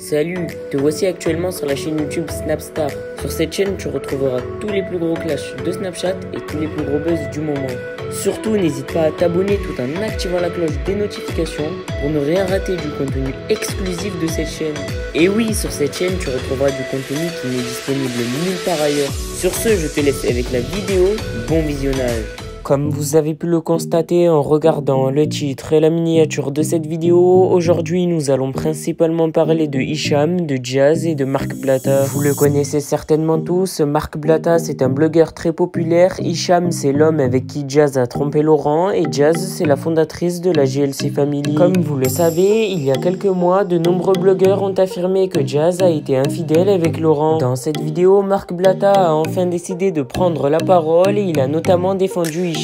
Salut, te voici actuellement sur la chaîne YouTube Snapstar. Sur cette chaîne, tu retrouveras tous les plus gros clashs de Snapchat et tous les plus gros buzz du moment. Surtout, n'hésite pas à t'abonner tout en activant la cloche des notifications pour ne rien rater du contenu exclusif de cette chaîne. Et oui, sur cette chaîne, tu retrouveras du contenu qui n'est disponible nulle part ailleurs. Sur ce, je te laisse avec la vidéo. Bon visionnage. Comme vous avez pu le constater en regardant le titre et la miniature de cette vidéo, aujourd'hui nous allons principalement parler de Hicham, de Jazz et de Marc Blatta. Vous le connaissez certainement tous, Marc Blatta c'est un blogueur très populaire, Hicham c'est l'homme avec qui Jazz a trompé Laurent et Jazz c'est la fondatrice de la JLC Family. Comme vous le savez, il y a quelques mois, de nombreux blogueurs ont affirmé que Jazz a été infidèle avec Laurent. Dans cette vidéo, Marc Blatta a enfin décidé de prendre la parole et il a notamment défendu Hicham.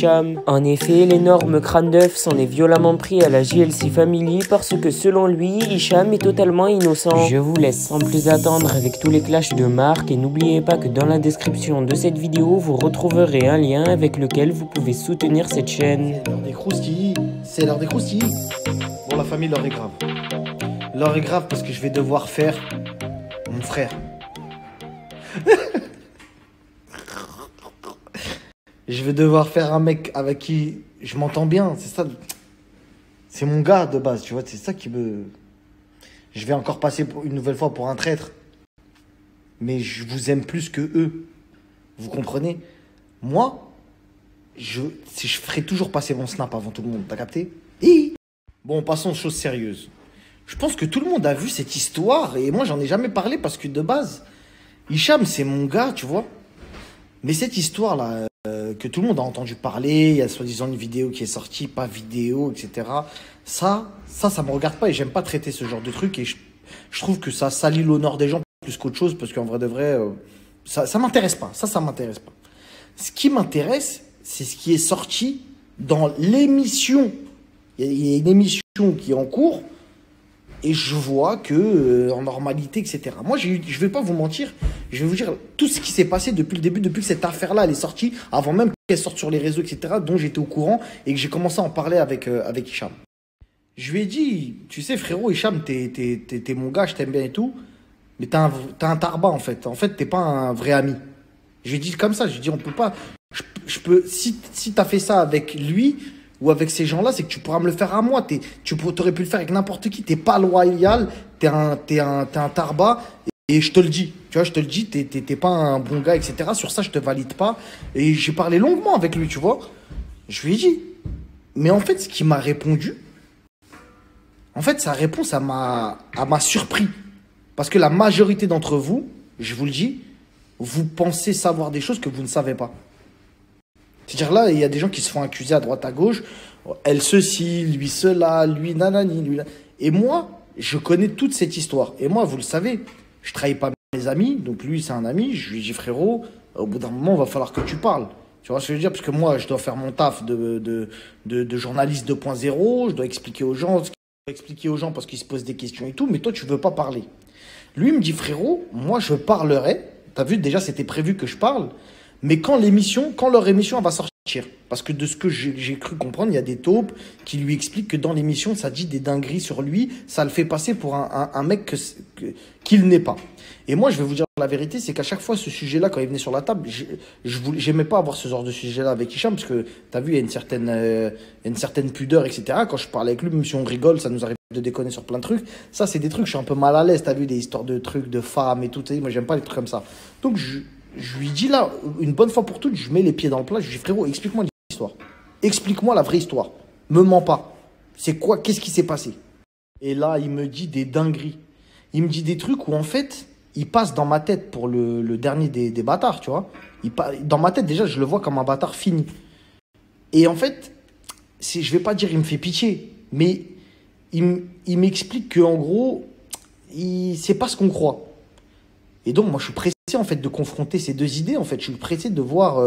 En effet, l'énorme crâne d'œuf s'en est violemment pris à la JLC Family parce que selon lui, Hicham est totalement innocent. Je vous laisse sans plus attendre avec tous les clashs de Marc et n'oubliez pas que dans la description de cette vidéo, vous retrouverez un lien avec lequel vous pouvez soutenir cette chaîne. C'est l'heure des croustilles, c'est l'heure des croustilles. Bon, la famille, l'heure est grave. L'heure est grave parce que je vais devoir faire mon frère. Je vais devoir faire un mec avec qui je m'entends bien, c'est ça. C'est mon gars de base, tu vois, c'est ça qui me... Je vais encore passer une nouvelle fois pour un traître. Mais je vous aime plus que eux. Vous comprenez? Moi, je ferai toujours passer mon snap avant tout le monde, t'as capté? Bon, passons aux choses sérieuses. Je pense que tout le monde a vu cette histoire et moi, j'en ai jamais parlé parce que de base, Hicham, c'est mon gars, tu vois. Mais cette histoire-là... que tout le monde a entendu parler, il y a soi-disant une vidéo qui est sortie, pas vidéo, etc. Ça me regarde pas et j'aime pas traiter ce genre de truc et je trouve que ça salit l'honneur des gens plus qu'autre chose parce qu'en vrai de vrai, ça m'intéresse pas. Ça m'intéresse pas. Ce qui m'intéresse, c'est ce qui est sorti dans l'émission. Il y a une émission qui est en cours et je vois que en normalité, etc. Moi, je vais pas vous mentir, je vais vous dire tout ce qui s'est passé depuis le début, depuis que cette affaire-là, elle est sortie, avant même qu'elle sorte sur les réseaux, etc., dont j'étais au courant et que j'ai commencé à en parler avec Hicham. Je lui ai dit, tu sais, frérot, Hicham, t'es mon gars, je t'aime bien et tout, mais t'es un tarba, en fait. En fait, t'es pas un vrai ami. Je lui ai dit comme ça, je lui ai dit, on peut pas... Si t'as fait ça avec lui... ou avec ces gens-là, c'est que tu pourras me le faire à moi. Tu aurais pu le faire avec n'importe qui. T'es pas loyal, t'es un tarba. Et je te le dis, tu vois, je te le dis, t'es pas un bon gars, etc. Sur ça, je te valide pas. Et j'ai parlé longuement avec lui, tu vois. Je lui ai dit. Mais en fait, ce qu'il m'a répondu, en fait, sa réponse, elle m'a surpris. Parce que la majorité d'entre vous, je vous le dis, vous pensez savoir des choses que vous ne savez pas. C'est-à-dire là, il y a des gens qui se font accuser à droite, à gauche. Elle ceci, lui cela, lui nanani, lui... Et moi, je connais toute cette histoire. Et moi, vous le savez, je trahis pas mes amis. Donc lui, c'est un ami. Je lui dis, frérot, au bout d'un moment, il va falloir que tu parles. Tu vois ce que je veux dire? Parce que moi, je dois faire mon taf de journaliste 2.0. Je dois expliquer aux gens parce qu'ils se posent des questions et tout. Mais toi, tu veux pas parler. Lui, il me dit, frérot, moi, je parlerai. T'as vu, déjà, c'était prévu que je parle. Mais quand leur émission elle va sortir, parce que de ce que j'ai cru comprendre, il y a des taupes qui lui expliquent que dans l'émission, ça dit des dingueries sur lui, ça le fait passer pour un mec qu'il n'est pas. Et moi, je vais vous dire la vérité, c'est qu'à chaque fois, ce sujet-là, quand il venait sur la table, j'aimais pas avoir ce genre de sujet-là avec Hicham, parce que, tu as vu, il y a une certaine pudeur, etc. Quand je parlais avec lui, même si on rigole, ça nous arrive de déconner sur plein de trucs. Ça, c'est des trucs, je suis un peu mal à l'aise, tu as vu, des histoires de trucs, de femmes et tout, moi, j'aime pas les trucs comme ça. Donc, je lui dis là, une bonne fois pour toutes, je mets les pieds dans le plat, je lui dis frérot, explique-moi l'histoire. Explique-moi la vraie histoire. Me mens pas. C'est quoi? Qu'est-ce qui s'est passé? Et là, il me dit des dingueries. Il me dit des trucs où en fait, il passe dans ma tête pour le dernier des bâtards, tu vois. Dans ma tête, déjà, je le vois comme un bâtard fini. Et en fait, je vais pas dire il me fait pitié, mais il m'explique qu'en gros, c'est pas ce qu'on croit. Et donc, moi, je suis pressé, en fait, de confronter ces deux idées, en fait. Je suis pressé de voir,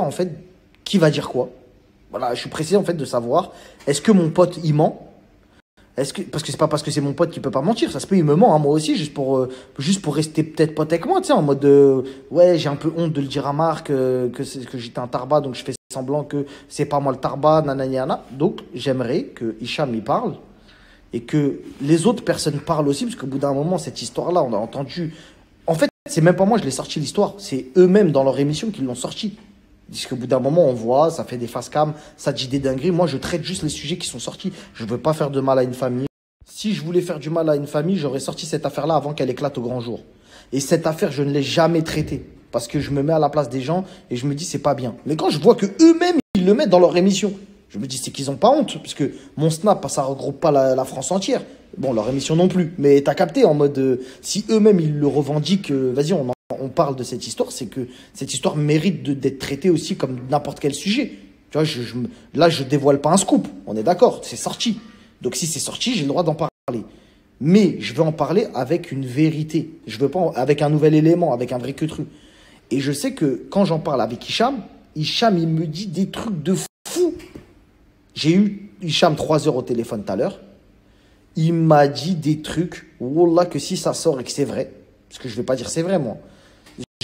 en fait, qui va dire quoi. Voilà, je suis pressé, en fait, de savoir, est-ce que mon pote, il ment? Parce que c'est pas parce que c'est mon pote qu'il peut pas mentir. Ça se peut, il me ment, hein, moi aussi, juste pour rester peut-être pote avec moi, tu sais, en mode, ouais, j'ai un peu honte de le dire à Marc, que j'étais un tarba, donc je fais semblant que c'est pas moi le tarba, nanana. Donc, j'aimerais que Hicham y parle et que les autres personnes parlent aussi, parce qu'au bout d'un moment, cette histoire-là, on a entendu. En fait, c'est même pas moi, je l'ai sorti l'histoire, c'est eux-mêmes dans leur émission qui l'ont sorti. Parce qu'au bout d'un moment, on voit, ça fait des face cam, ça dit des dingueries. Moi, je traite juste les sujets qui sont sortis. Je veux pas faire de mal à une famille. Si je voulais faire du mal à une famille, j'aurais sorti cette affaire-là avant qu'elle éclate au grand jour. Et cette affaire, je ne l'ai jamais traitée. Parce que je me mets à la place des gens et je me dis, c'est pas bien. Mais quand je vois que eux-mêmes, ils le mettent dans leur émission, je me dis, c'est qu'ils ont pas honte. Parce que mon Snap, ça regroupe pas la France entière. Bon, leur émission non plus. Mais t'as capté en mode, si eux-mêmes, ils le revendiquent, vas-y, on parle de cette histoire, c'est que cette histoire mérite d'être traitée aussi comme n'importe quel sujet. Tu vois, là, je dévoile pas un scoop. On est d'accord, c'est sorti. Donc si c'est sorti, j'ai le droit d'en parler. Mais je veux en parler avec une vérité. Je veux pas avec un nouvel élément, avec un vrai queutru. Et je sais que quand j'en parle avec Hicham, Hicham, il me dit des trucs de fou. J'ai eu Hicham 3 heures au téléphone tout à l'heure. Il m'a dit des trucs, wallah, que si ça sort et que c'est vrai, parce que je vais pas dire c'est vrai, moi.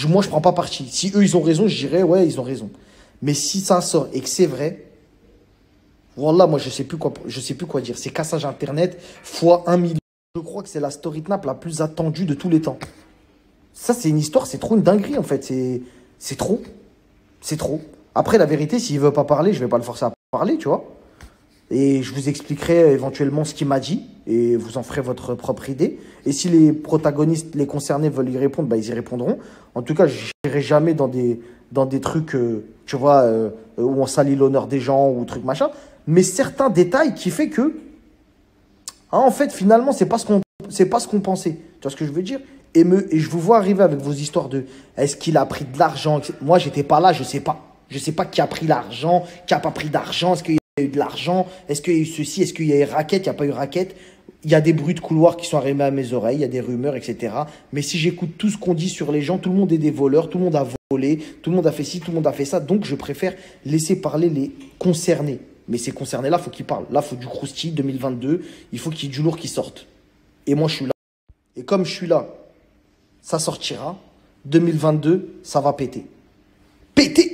Moi, je prends pas parti. Si eux, ils ont raison, je dirais, ouais, ils ont raison. Mais si ça sort et que c'est vrai, voilà, moi, je sais plus quoi dire. C'est cassage Internet fois 1 million. Je crois que c'est la story Snap la plus attendue de tous les temps. Ça, c'est une histoire, c'est trop une dinguerie, en fait. C'est trop. C'est trop. Après, la vérité, s'il veut pas parler, je vais pas le forcer à parler, tu vois. Et je vous expliquerai éventuellement ce qu'il m'a dit. Et vous en ferez votre propre idée. Et si les protagonistes, les concernés veulent y répondre, bah, ils y répondront. En tout cas, je n'irai jamais dans des trucs, tu vois, où on salit l'honneur des gens ou trucs machin. Mais certains détails qui fait que, hein, en fait, finalement, c'est pas ce qu'on pensait. Tu vois ce que je veux dire? Et je vous vois arriver avec vos histoires de est-ce qu'il a pris de l'argent? Moi, j'étais pas là, je sais pas. Je sais pas qui a pris l'argent, qui a pas pris d'argent. Est-ce qu'il y a eu de l'argent? Est-ce qu'il y a eu ceci? Est-ce qu'il y a eu raquette? Il n'y a pas eu raquette? Il y a des bruits de couloir qui sont arrivés à mes oreilles, il y a des rumeurs, etc. Mais si j'écoute tout ce qu'on dit sur les gens, tout le monde est des voleurs, tout le monde a volé, tout le monde a fait ci, tout le monde a fait ça. Donc, je préfère laisser parler les concernés. Mais ces concernés-là, il faut qu'ils parlent. Là, il faut du croustille 2022. Il faut qu'il y ait du lourd qui sorte. Et moi, je suis là. Et comme je suis là, ça sortira. 2022, ça va péter. Péter!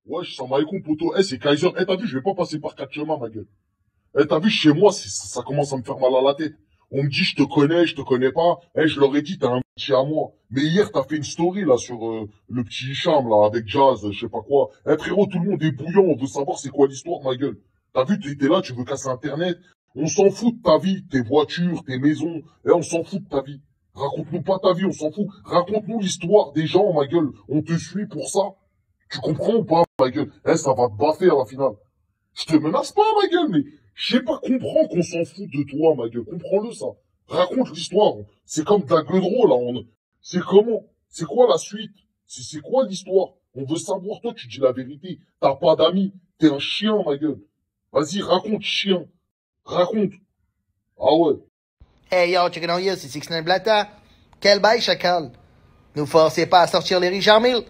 Wesh, ça m'a écouté, poto. Eh, c'est Kaiser. Eh, t'as vu, je vais pas passer par quatre chemins, ma gueule. Eh, t'as vu, chez moi, ça commence à me faire mal à la tête. On me dit, je te connais pas. Eh, je leur ai dit, t'as un petit à moi. Mais hier, t'as fait une story, là, sur le petit Hicham, là, avec Jazz, je sais pas quoi. Eh, frérot, tout le monde est bouillant. On veut savoir c'est quoi l'histoire, ma gueule. T'as vu, t'es là, tu veux casser Internet. On s'en fout de ta vie, tes voitures, tes maisons. Eh, on s'en fout de ta vie. Raconte-nous pas ta vie, on s'en fout. Raconte-nous l'histoire des gens, ma gueule. On te suit pour ça. Tu comprends ou pas, ma gueule? Eh, ça va te baffer à la finale. Je te menace pas, ma gueule, mais je sais pas, comprends qu'on s'en fout de toi, ma gueule. Comprends-le, ça. Raconte l'histoire. C'est comme de la gueudreau, là. C'est comment? C'est quoi la suite? C'est quoi l'histoire? On veut savoir, toi, tu dis la vérité. T'as pas d'amis. T'es un chien, ma gueule. Vas-y, raconte, chien. Raconte. Ah ouais. Hey yo, check it out here, c'est 6ix9ine Blata. Quel bail, chacal. Nous forcez pas à sortir les Richard Mille.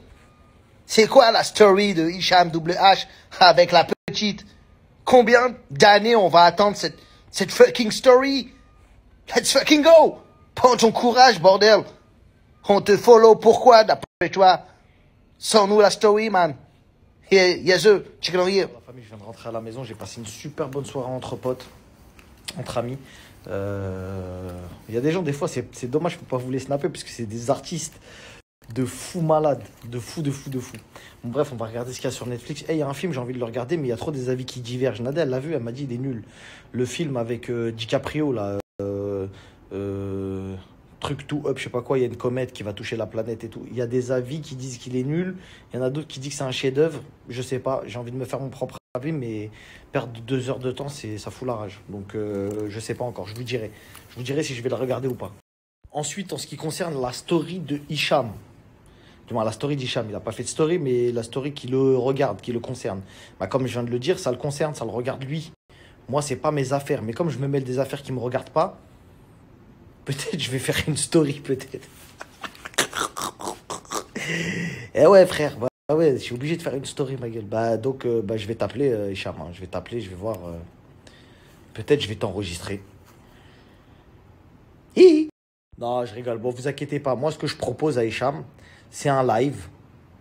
C'est quoi la story de Hicham double H avec la petite? Combien d'années on va attendre cette fucking story? Let's fucking go! Prends ton courage, bordel. On te follow, pourquoi, d'après toi? Sans nous la story, man. Yes, check it out here. La famille, je viens de rentrer à la maison, j'ai passé une super bonne soirée entre potes, entre amis. Il y a des gens, des fois, c'est dommage, je peux pas vous les snapper parce que c'est des artistes de fous malades, de fous. Bon, bref, on va regarder ce qu'il y a sur Netflix. Il y a un film, j'ai envie de le regarder, mais il y a trop des avis qui divergent. Nadia, elle l'a vu, elle m'a dit, il est nul. Le film avec DiCaprio, là, truc tout up, je sais pas quoi, il y a une comète qui va toucher la planète et tout. Il y a des avis qui disent qu'il est nul, il y en a d'autres qui disent que c'est un chef-d'œuvre. Je sais pas, j'ai envie de me faire mon propre avis, mais perdre 2 heures de temps, ça fout la rage. Donc, je sais pas encore, je vous dirai. Je vous dirai si je vais le regarder ou pas. Ensuite, en ce qui concerne la story de Hicham, du moins la story d'Hicham, il n'a pas fait de story, mais la story qui le regarde, qui le concerne. Bah, comme je viens de le dire, ça le concerne, ça le regarde lui. Moi, c'est pas mes affaires, mais comme je me mêle des affaires qui me regardent pas, peut-être je vais faire une story, peut-être. Eh ouais, frère, bah ouais, je suis obligé de faire une story, ma gueule. Bah donc, je vais t'appeler, Hicham, hein. Je vais t'appeler, je vais voir. Peut-être je vais t'enregistrer. Hi. Non, je rigole. Bon, vous inquiétez pas. Moi, ce que je propose à Hicham, c'est un live.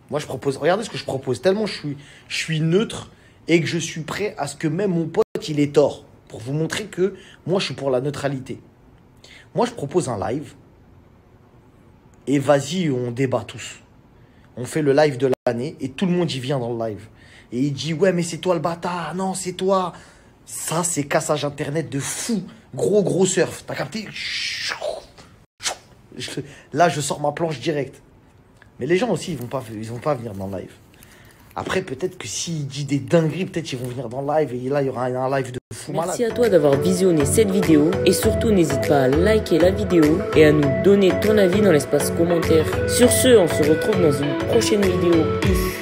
Moi, je propose. Regardez ce que je propose. Tellement je suis neutre et que je suis prêt à ce que même mon pote, il ait tort. Pour vous montrer que moi, je suis pour la neutralité. Moi, je propose un live. Et vas-y, on débat tous. On fait le live de l'année et tout le monde y vient dans le live. Et il dit, ouais, mais c'est toi le bâtard. Non, c'est toi. Ça, c'est cassage internet de fou. Gros surf. T'as capté? Là, je sors ma planche directe. Mais les gens aussi, ils vont pas venir dans le live. Après, peut-être que s'il dit des dingueries, peut-être ils vont venir dans le live. Et là, il y aura un live de fou malade. Merci à toi d'avoir visionné cette vidéo. Et surtout, n'hésite pas à liker la vidéo et à nous donner ton avis dans l'espace commentaire. Sur ce, on se retrouve dans une prochaine vidéo. Peace.